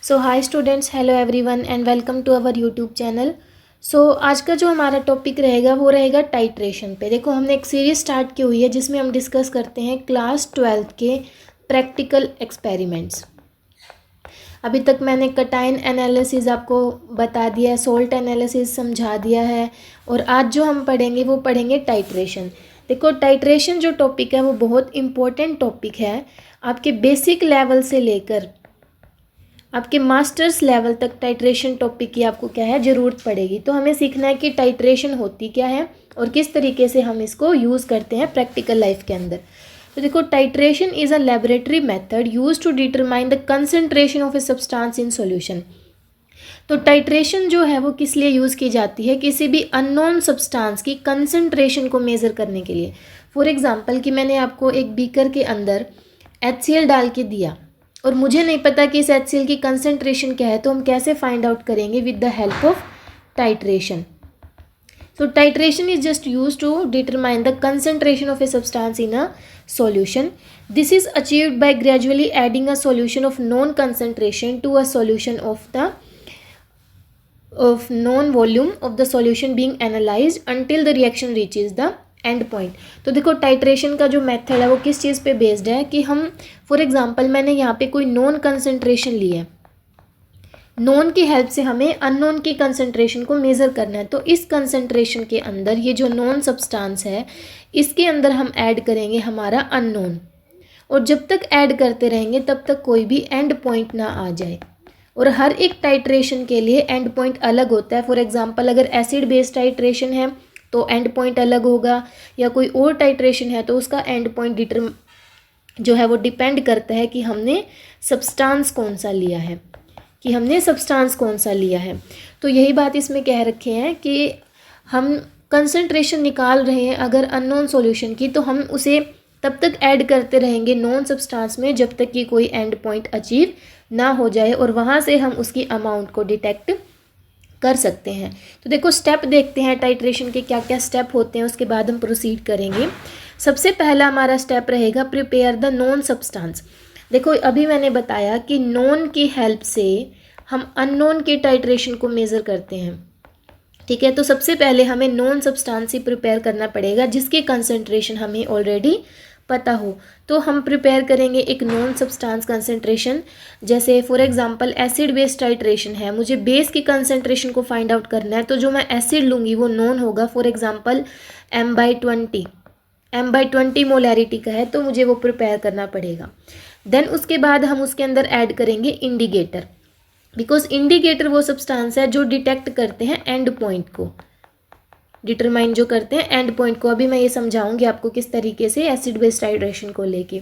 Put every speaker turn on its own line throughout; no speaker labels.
So hi students, hello everyone and welcome to our YouTube channel. आज का जो हमारा टॉपिक रहेगा वो रहेगा टाइट्रेशन पे। देखो, हमने एक सीरीज स्टार्ट की हुई है जिसमें हम डिस्कस करते हैं क्लास 12 के प्रैक्टिकल एक्सपेरिमेंट्स। अभी तक मैंने कटाइन एनालिसिस आपको बता दिया है, सोल्ट एनालिसिस समझा दिया है, और आज जो हम पढ़ेंगे वो पढ़ेंगे टाइट्रेशन। देखो, टाइट्रेशन जो टॉपिक है वो बहुत इम्पोर्टेंट टॉपिक है। आपके बेसिक लेवल से लेकर आपके मास्टर्स लेवल तक टाइट्रेशन टॉपिक की आपको क्या है ज़रूरत पड़ेगी। तो हमें सीखना है कि टाइट्रेशन होती क्या है और किस तरीके से हम इसको यूज़ करते हैं प्रैक्टिकल लाइफ के अंदर। तो देखो, titration is a laboratory method use to determine the concentration of a substance in solution. तो टाइट्रेशन जो है वो किस लिए यूज़ की जाती है? किसी भी अननोन सब्सटेंस की कंसंट्रेशन को मेज़र करने के लिए। फॉर एग्जांपल कि मैंने आपको एक बीकर के अंदर HCl डाल के दिया और मुझे नहीं पता कि इस HCl की कंसंट्रेशन क्या है, तो हम कैसे फाइंड आउट करेंगे? With the help of titration. So titration is just used to determine the concentration of a substance in a solution. This is achieved by gradually adding a solution of known concentration to a solution of known volume of the solution being analyzed until the reaction reaches the and point. तो देखो, titration का जो method है वो किस चीज़ पे based है कि हम फॉर एग्जांपल मैंने यहाँ पे कोई नॉन कंसंट्रेशन ली है, नॉन की हेल्प से हमें अननोन की कंसंट्रेशन को मेज़र करना है। तो इस कंसंट्रेशन के अंदर ये जो नॉन सब्सटेंस है इसके अंदर हम ऐड करेंगे हमारा अननोन, और जब तक ऐड करते रहेंगे तब तक कोई भी एंड पॉइंट ना आ जाए। और हर एक टाइट्रेशन के लिए एंड पॉइंट अलग होता है। फॉर एग्जांपल अगर एसिड बेस्ड टाइट्रेशन है तो एंड पॉइंट अलग होगा, या कोई और टाइट्रेशन है तो उसका एंड पॉइंट जो है वो डिपेंड करता है कि हमने सब्सटेंस कौन सा लिया है, तो यही बात इसमें कह रखे हैं कि हम कंसंट्रेशन निकाल रहे हैं अगर अननोन सॉल्यूशन की, तो हम उसे तब तक ऐड करते रहेंगे नॉन सब्सटेंस में जब तक कि कोई एंड पॉइंट अचीव ना हो जाए, और वहाँ से हम उसकी अमाउंट को डिटेक्ट कर सकते हैं। तो देखो, स्टेप देखते हैं टाइट्रेशन के क्या क्या स्टेप होते हैं, उसके बाद हम प्रोसीड करेंगे। सबसे पहला हमारा स्टेप रहेगा प्रिपेयर द नॉन सब्सटेंस। देखो, अभी मैंने बताया कि नॉन की हेल्प से हम अननोन की टाइट्रेशन को मेज़र करते हैं, ठीक है। तो सबसे पहले हमें नॉन सब्सटेंस ही प्रिपेयर करना पड़ेगा जिसकी कंसंट्रेशन हमें ऑलरेडी पता हो। तो हम प्रिपेयर करेंगे एक नॉन सब्सटेंस कंसंट्रेशन। जैसे for example acid base titration है, मुझे बेस की कंसंट्रेशन को फाइंड आउट करना है, तो जो मैं एसिड लूँगी वो नॉन होगा। फॉर एग्जांपल M/20 मोलैरिटी का है, तो मुझे वो प्रिपेयर करना पड़ेगा। देन उसके बाद हम उसके अंदर ऐड करेंगे इंडिकेटर, बिकॉज इंडिकेटर वो सब्सटेंस है जो डिटेक्ट करते हैं एंड पॉइंट को, डिटरमाइन जो करते हैं एंड पॉइंट को। अभी मैं ये समझाऊंगी आपको किस तरीके से एसिड बेस्ड टाइट्रेशन को लेके।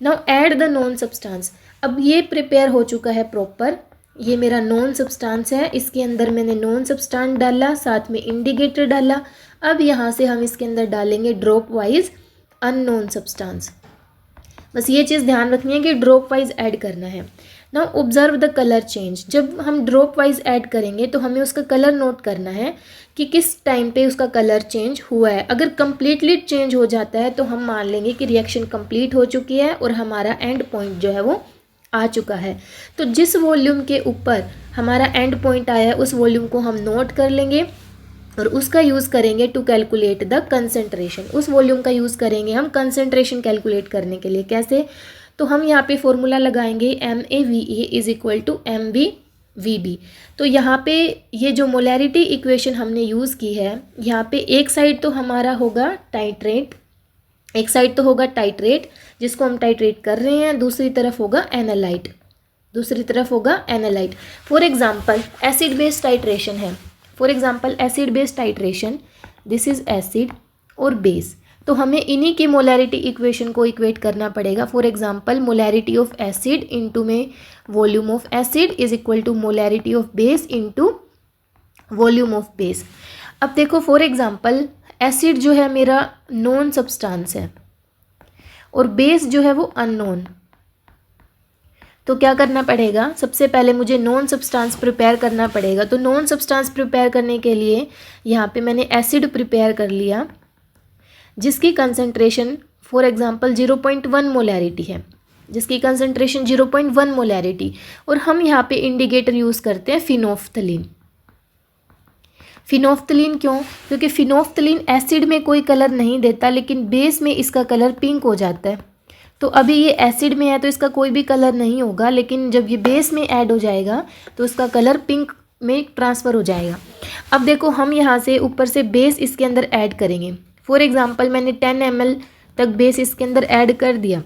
Now add the non substance. अब ये प्रिपेयर हो चुका है प्रॉपर, ये मेरा नॉन सब्सटेंस है, इसके अंदर मैंने नॉन सब्सटेंस डाला, साथ में इंडिकेटर डाला। अब यहाँ से हम इसके अंदर डालेंगे ड्रॉप वाइज अननोन सब्सटेंस। बस ये चीज़ ध्यान रखनी है कि ड्रॉप वाइज ऐड करना है। Now observe the colour change. जब हम ड्रॉप वाइज ऐड करेंगे तो हमें उसका कलर नोट करना है कि किस टाइम पे उसका कलर चेंज हुआ है। अगर कंप्लीटली चेंज हो जाता है तो हम मान लेंगे कि रिएक्शन कंप्लीट हो चुकी है और हमारा एंड पॉइंट जो है वो आ चुका है। तो जिस वॉल्यूम के ऊपर हमारा एंड पॉइंट आया है उस वॉल्यूम को हम नोट कर लेंगे और उसका यूज़ करेंगे टू कैलकुलेट द कंसंट्रेशन। उस वॉल्यूम का यूज़ करेंगे हम कंसंट्रेशन कैलकुलेट करने के लिए। कैसे? तो हम यहाँ पे फॉर्मूला लगाएंगे MAVA is equal to MBVB। तो यहाँ पे ये जो मोलैरिटी इक्वेशन हमने यूज़ की है, यहाँ पे एक साइड तो हमारा होगा टाइट्रेट, एक साइड तो होगा टाइट्रेट जिसको हम टाइट्रेट कर रहे हैं, दूसरी तरफ होगा analyte, for example acid based titration है। For example acid based titration, this is acid और बेस, तो हमें इन्हीं की मोलैरिटी इक्वेशन को इक्वेट करना पड़ेगा। For example molarity of acid into में volume of acid is equal to molarity of base into volume of base. अब देखो, फॉर एग्जांपल एसिड जो है मेरा नॉन सब्सटेंस है और बेस जो है वो अननोन, तो क्या करना पड़ेगा? सबसे पहले मुझे नॉन सब्सटेंस प्रिपेयर करना पड़ेगा। तो नॉन सब्सटेंस प्रिपेयर करने के लिए यहाँ पे मैंने एसिड प्रिपेयर कर लिया जिसकी कंसंट्रेशन फॉर एग्जांपल 0.1 मोलैरिटी है। जिसकी कंसंट्रेशन 0.1 मोलैरिटी, और हम यहाँ पे इंडिकेटर यूज़ करते हैं फिनोफ्थलीन। फिनोफ्थलीन क्यों? क्योंकि फिनोफ्थलीन एसिड में कोई कलर नहीं देता, लेकिन बेस में इसका कलर पिंक हो जाता है। तो अभी ये एसिड में है तो इसका कोई भी कलर नहीं होगा, लेकिन जब ये बेस में ऐड हो जाएगा तो इसका कलर पिंक में ट्रांसफ़र हो जाएगा। अब देखो हम यहाँ से ऊपर से बेस इसके अंदर ऐड करेंगे। फॉर एग्ज़ाम्पल मैंने 10 ml तक बेस इसके अंदर ऐड कर दिया,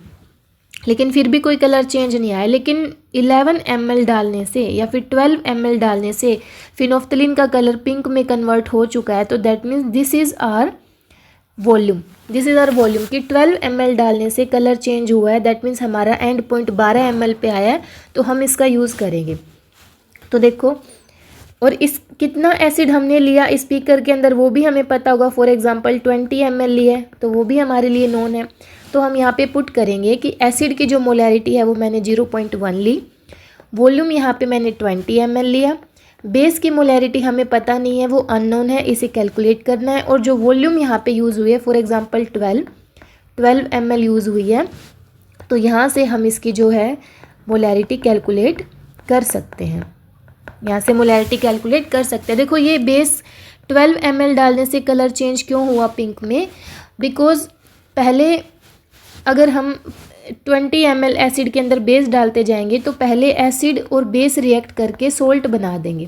लेकिन फिर भी कोई कलर चेंज नहीं आया। लेकिन 11 ml डालने से या फिर 12 ml डालने से फिनोफ्थलीन का कलर पिंक में कन्वर्ट हो चुका है। तो that means this is our volume, कि 12 ml डालने से कलर चेंज हुआ है। दैट मीन्स हमारा एंड पॉइंट 12 ml पे आया है, तो हम इसका यूज़ करेंगे। तो देखो, और इस कितना एसिड हमने लिया स्पीकर के अंदर वो भी हमें पता होगा। फॉर एग्जांपल 20 ml लिया है तो वो भी हमारे लिए नोन है। तो हम यहाँ पे पुट करेंगे कि एसिड की जो मोलैरिटी है वो मैंने 0.1 ली, वॉल्यूम यहाँ पे मैंने 20 ml लिया, बेस की मोलैरिटी हमें पता नहीं है, वो अननोन है, इसे कैलकुलेट करना है। और जो वॉल्यूम यहाँ पे यूज़ हुई है, फॉर एग्जांपल 12 ml यूज़ हुई है, तो यहाँ से हम इसकी जो है मोलैरिटी कैलकुलेट कर सकते हैं। देखो ये बेस 12 ml डालने से कलर चेंज क्यों हुआ पिंक में? बिकॉज पहले अगर हम 20 ml एसिड के अंदर बेस डालते जाएंगे तो पहले एसिड और बेस रिएक्ट करके सोल्ट बना देंगे,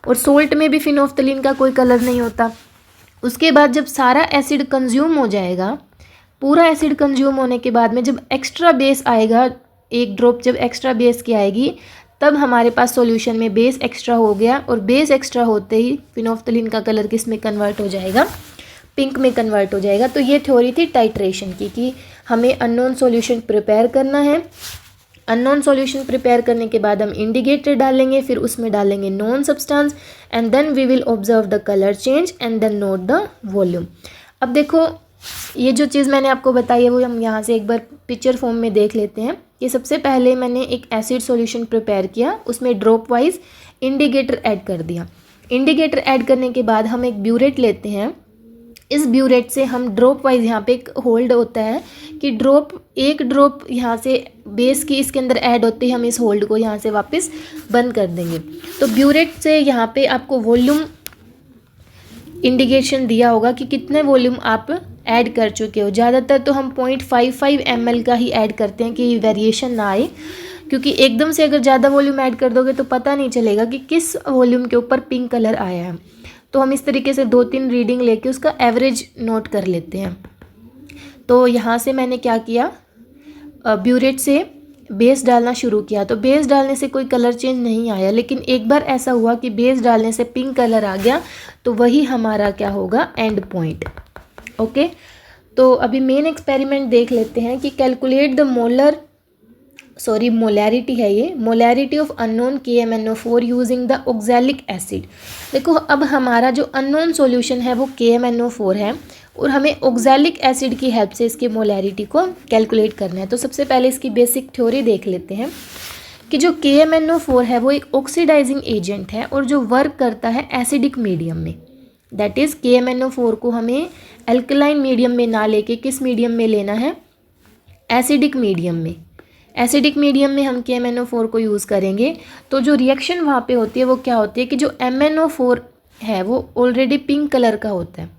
और सोल्ट में भी फिनोफ्थलीन का कोई कलर नहीं होता। उसके बाद जब सारा एसिड कंज्यूम हो जाएगा, पूरा एसिड कंज्यूम होने के बाद में जब एक्स्ट्रा बेस आएगा, एक ड्रॉप जब एक्स्ट्रा बेस की आएगी, तब हमारे पास सॉल्यूशन में बेस एक्स्ट्रा हो गया, और बेस एक्स्ट्रा होते ही फिनोफ्थलीन का कलर किस में कन्वर्ट हो जाएगा? पिंक में कन्वर्ट हो जाएगा। तो ये थ्योरी थी टाइट्रेशन की, कि हमें अननोन सॉल्यूशन प्रिपेयर करना है। अननोन सॉल्यूशन प्रिपेयर करने के बाद हम इंडिकेटर डालेंगे, फिर उसमें डालेंगे known substance, and then we will observe the colour change and then note the volume. अब देखो, ये जो चीज़ मैंने आपको बताई है वो हम यहाँ से एक बार पिक्चर फॉर्म में देख लेते हैं। कि सबसे पहले मैंने एक एसिड सॉल्यूशन प्रिपेयर किया, उसमें ड्रॉप वाइज इंडिकेटर ऐड कर दिया। इंडिकेटर ऐड करने के बाद हम एक ब्यूरेट लेते हैं। इस ब्यूरेट से हम ड्रॉप वाइज, यहाँ पे एक होल्ड होता है कि एक ड्रॉप यहाँ से बेस की इसके अंदर ऐड होते ही हम इस होल्ड को यहाँ से वापस बंद कर देंगे। तो ब्यूरेट से यहाँ पे आपको वॉल्यूम इंडिकेशन दिया होगा कि कितने वॉल्यूम आप ऐड कर चुके हो। ज़्यादातर तो हम 0.55 ml का ही ऐड करते हैं कि वेरिएशन ना आए, क्योंकि एकदम से अगर ज़्यादा वॉल्यूम ऐड कर दोगे तो पता नहीं चलेगा कि किस वॉल्यूम के ऊपर पिंक कलर आया है। तो हम इस तरीके से 2-3 रीडिंग लेके उसका एवरेज नोट कर लेते हैं। तो यहाँ से मैंने क्या किया, ब्यूरेट से बेस डालना शुरू किया। तो बेस डालने से कोई कलर चेंज नहीं आया, लेकिन एक बार ऐसा हुआ कि बेस डालने से पिंक कलर आ गया, तो वही हमारा क्या होगा? And point. ओके, तो अभी मेन एक्सपेरिमेंट देख लेते हैं कि कैलकुलेट द मोलैरिटी है ये, molarity of unknown KMnO4 using the oxalic acid. देखो, अब हमारा जो अननोन सॉल्यूशन है वो KMnO4 है, और हमें ऑक्सैलिक एसिड की हेल्प से इसकी मोलैरिटी को कैलकुलेट करना है। तो सबसे पहले इसकी बेसिक थ्योरी देख लेते हैं कि जो KMnO4 है वो एक ऑक्सीडाइजिंग एजेंट है, और जो वर्क करता है एसिडिक मीडियम में। दैट इज़ KMnO4 को हमें एल्कलाइन मीडियम में ना लेके किस मीडियम में लेना है? एसिडिक मीडियम में। एसिडिक मीडियम में हम KMnO4 को यूज़ करेंगे। तो जो रिएक्शन वहाँ पे होती है वो क्या होती है कि जो MnO4 है वो ऑलरेडी पिंक कलर का होता है,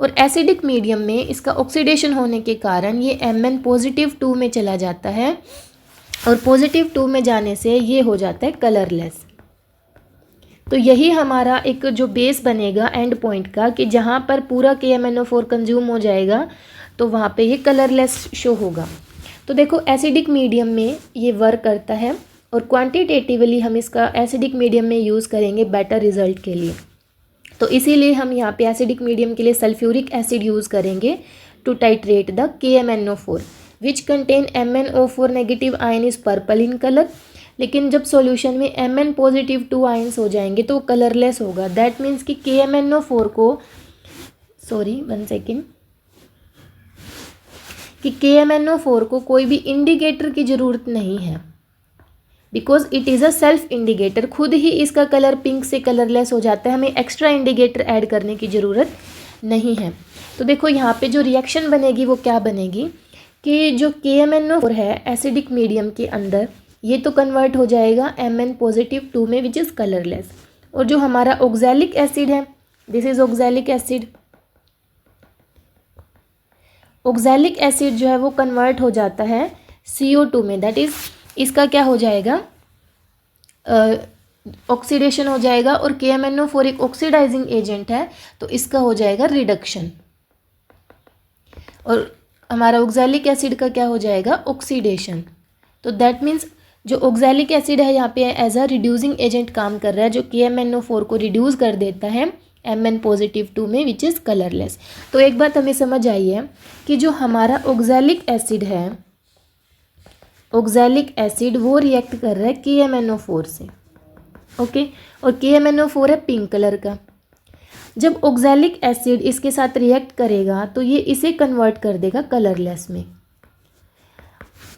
और एसिडिक मीडियम में इसका ऑक्सीडेशन होने के कारण ये Mn +2 में चला जाता है, और +2 में जाने से ये हो जाता है कलरलेस। तो यही हमारा एक जो बेस बनेगा एंड पॉइंट का, कि जहाँ पर पूरा KMnO4 कंज्यूम हो जाएगा तो वहाँ पे ये कलरलेस शो होगा। तो देखो, एसिडिक मीडियम में ये वर्क करता है, और क्वांटिटेटिवली हम इसका एसिडिक मीडियम में यूज़ करेंगे बेटर रिजल्ट के लिए। तो इसीलिए हम यहाँ पे एसिडिक मीडियम के लिए सल्फ्यूरिक एसिड यूज़ करेंगे to titrate the KMnO4 which contain MnO4 negative ion is purple in colour. लेकिन जब सॉल्यूशन में Mn +2 आयन्स हो जाएंगे तो वो कलरलेस होगा। दैट मीन्स कि KMnO4 को KMnO4 को कोई भी इंडिकेटर की ज़रूरत नहीं है, because it is a self indicator. खुद ही इसका कलर पिंक से कलरलेस हो जाता है, हमें एक्स्ट्रा इंडिकेटर ऐड करने की ज़रूरत नहीं है। तो देखो, यहाँ पे जो रिएक्शन बनेगी वो क्या बनेगी कि जो KMnO4 है एसिडिक मीडियम के अंदर, ये तो कन्वर्ट हो जाएगा Mn+2 में विच इज़ कलरलेस। और जो हमारा ऑक्सैलिक एसिड है, this is oxalic acid, oxalic acid जो है वो कन्वर्ट हो जाता है CO2 में, दैट इज इसका क्या हो जाएगा, ऑक्सीडेशन हो जाएगा। और KMnO4 एक ऑक्सीडाइजिंग एजेंट है, तो इसका हो जाएगा रिडक्शन। और हमारा ऑक्सैलिक एसिड का क्या हो जाएगा, ऑक्सीडेशन। तो दैट मीन्स जो ऑक्सैलिक एसिड है यहाँ पे एज अ रिड्यूसिंग एजेंट काम कर रहा है, जो KMnO4 को रिड्यूस कर देता है Mn+2 में विच इज़ कलरलेस। तो एक बात हमें समझ आई है कि जो हमारा ऑक्सैलिक एसिड है, ऑक्सैलिक एसिड वो रिएक्ट कर रहा है KMnO4 से, ओके। और KMnO4 है पिंक कलर का। जब ऑक्सैलिक एसिड इसके साथ रिएक्ट करेगा तो ये इसे कन्वर्ट कर देगा कलरलेस में।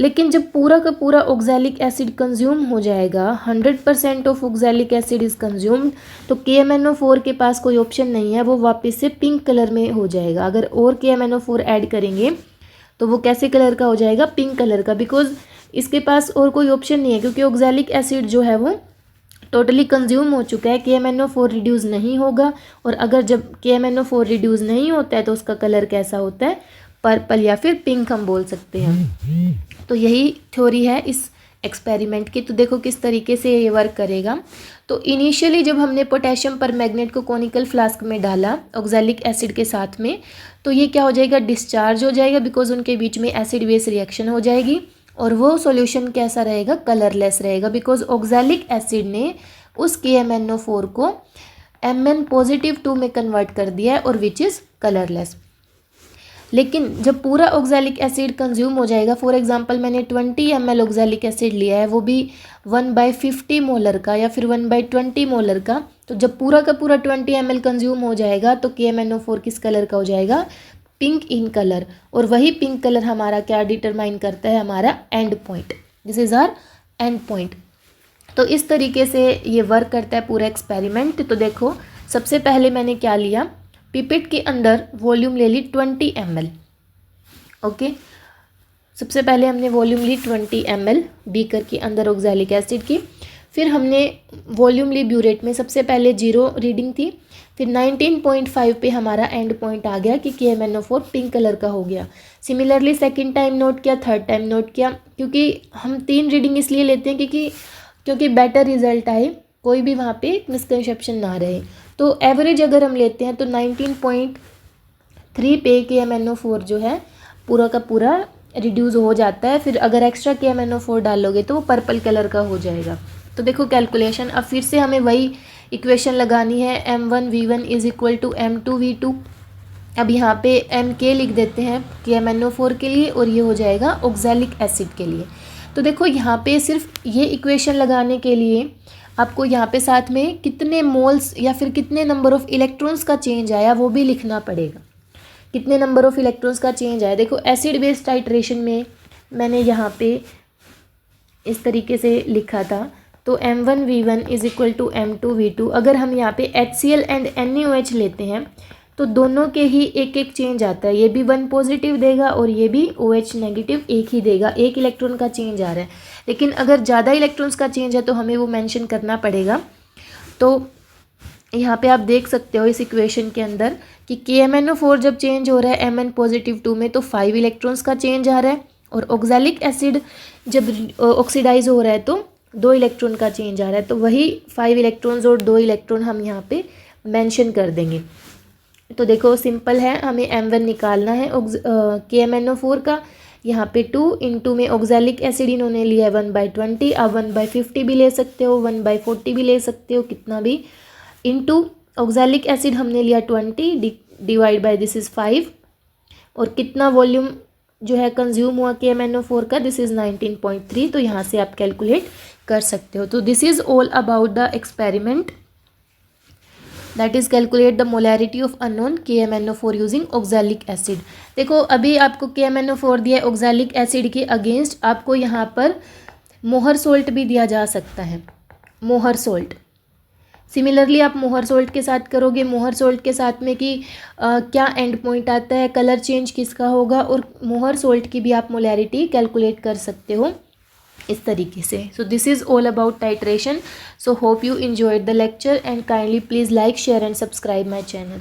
लेकिन जब पूरा का पूरा ऑक्सैलिक एसिड कंज्यूम हो जाएगा, 100% of oxalic acid is consumed, तो KMnO4 के पास कोई ऑप्शन नहीं है, वो वापस से पिंक कलर में हो जाएगा। अगर और KMnO4 ऐड करेंगे तो वो कैसे कलर का हो जाएगा, पिंक कलर का, बिकॉज इसके पास और कोई ऑप्शन नहीं है, क्योंकि ऑक्सैलिक एसिड जो है वो टोटली कंज्यूम हो चुका है, KMnO4 रिड्यूस नहीं होगा। और अगर जब KMnO4 रिड्यूस नहीं होता है तो उसका कलर कैसा होता है, पर्पल या फिर पिंक हम बोल सकते हैं। तो यही थ्योरी है इस एक्सपेरिमेंट की। तो देखो किस तरीके से ये वर्क करेगा। तो इनिशियली जब हमने पोटेशियम परमैंगनेट को कॉनिकल फ्लास्क में डाला ऑक्सैलिक एसिड के साथ में, तो ये क्या हो जाएगा, डिस्चार्ज हो जाएगा, बिकॉज उनके बीच में एसिड बेस रिएक्शन हो जाएगी। और वो सॉल्यूशन कैसा रहेगा, कलरलेस रहेगा, बिकॉज ऑक्सैलिक एसिड ने उस KMnO4 को Mn+2 में कन्वर्ट कर दिया है और विच इज़ कलरलेस। लेकिन जब पूरा ऑक्सैलिक एसिड कंज्यूम हो जाएगा, फॉर एग्जांपल मैंने 20 ml ऑक्सैलिक एसिड लिया है, वो भी 1/50 मोलर का या फिर 1/20 मोलर का, तो जब पूरा का पूरा 20 ml कंज्यूम हो जाएगा तो KMnO4 किस कलर का हो जाएगा, पिंक इन कलर। और वही पिंक कलर हमारा क्या डिटरमाइन करता है, हमारा end point, this is our and point. तो इस तरीके से ये वर्क करता है पूरा एक्सपेरिमेंट। तो देखो सबसे पहले मैंने क्या लिया, पिपेट के अंदर वॉल्यूम ले ली 20 ml, ओके। सबसे पहले हमने वॉल्यूम ली 20 ml बीकर के अंदर ऑक्सैलिक एसिड की। फिर हमने वॉल्यूम ली ब्यूरेट में, सबसे पहले 0 रीडिंग थी, फिर 19.5 पे हमारा एंड पॉइंट आ गया कि KMnO4 पिंक कलर का हो गया। सिमिलरली सेकंड टाइम नोट किया, थर्ड टाइम नोट किया, क्योंकि हम 3 रीडिंग इसलिए लेते हैं क्योंकि बेटर रिजल्ट आए, कोई भी वहाँ पे मिसकंसेप्शन ना रहे। तो एवरेज अगर हम लेते हैं तो 19.3 पे KMnO4 जो है पूरा का पूरा रिड्यूस हो जाता है। फिर अगर एक्स्ट्रा KMnO4 डालोगे तो वो पर्पल कलर का हो जाएगा। तो देखो कैलकुलेशन, अब फिर से हमें वही इक्वेशन लगानी है, M1V1 is equal to M2V2। अब यहाँ पे MK लिख देते हैं KMnO4 के लिए, और ये हो जाएगा ऑक्सैलिक एसिड के लिए। तो देखो यहाँ पे सिर्फ ये इक्वेशन लगाने के लिए आपको यहाँ पे साथ में कितने मोल्स या फिर कितने नंबर ऑफ़ इलेक्ट्रॉन्स का चेंज आया वो भी लिखना पड़ेगा, कितने नंबर ऑफ़ इलेक्ट्रॉन्स का चेंज आया। देखो एसिड बेस टाइट्रेशन में मैंने यहाँ पे इस तरीके से लिखा था, तो M1V1 is equal to M2V2। अगर हम यहाँ पे HCl एंड NaOH लेते हैं तो दोनों के ही एक एक चेंज आता है, ये भी 1 पॉजिटिव देगा और ये भी OH नेगेटिव एक ही देगा, एक इलेक्ट्रॉन का चेंज आ रहा है। लेकिन अगर ज़्यादा इलेक्ट्रॉन्स का चेंज है तो हमें वो मेंशन करना पड़ेगा। तो यहाँ पे आप देख सकते हो इस इक्वेशन के अंदर कि KMnO4 जब चेंज हो रहा है Mn+2 में तो 5 इलेक्ट्रॉन्स का चेंज आ रहा है, और ऑक्सैलिक एसिड जब ऑक्सीडाइज हो रहा है तो 2 इलेक्ट्रॉन का चेंज आ रहा है। तो वही 5 इलेक्ट्रॉन्स और 2 इलेक्ट्रॉन हम यहाँ पे मेंशन कर देंगे। तो देखो सिंपल है, हमें M1 निकालना है KMnO4 का। यहाँ पे 2 इंटू में ऑक्सैलिक एसिड इन्होंने लिया है 1/20, आप 1/50 भी ले सकते हो, 1/40 भी ले सकते हो, कितना भी, इंटू ऑक्सैलिक एसिड हमने लिया 20 डिवाइड बाय दिस इज़ 5, और कितना वॉल्यूम जो है कंज्यूम हुआ KMnO4 का, दिस इज़ 19.3। तो यहाँ से आप कैलकुलेट कर सकते हो। तो this is all about the experiment, that is calculate the molarity of unknown KMnO4 using oxalic acid. देखो अभी आपको KMnO4 दिया है ऑक्सैलिक एसिड के अगेंस्ट, आपको यहाँ पर मोहर सोल्ट भी दिया जा सकता है, मोहर सोल्ट। सिमिलरली आप मोहर सोल्ट के साथ करोगे, मोहर सोल्ट के साथ में कि क्या एंड पॉइंट आता है, कलर चेंज किसका होगा, और मोहर सोल्ट की भी आप मोलैरिटी कैलकुलेट कर सकते हो इस तरीके से. So this is all about titration. So hope you enjoyed the lecture and kindly please like, share and subscribe my channel.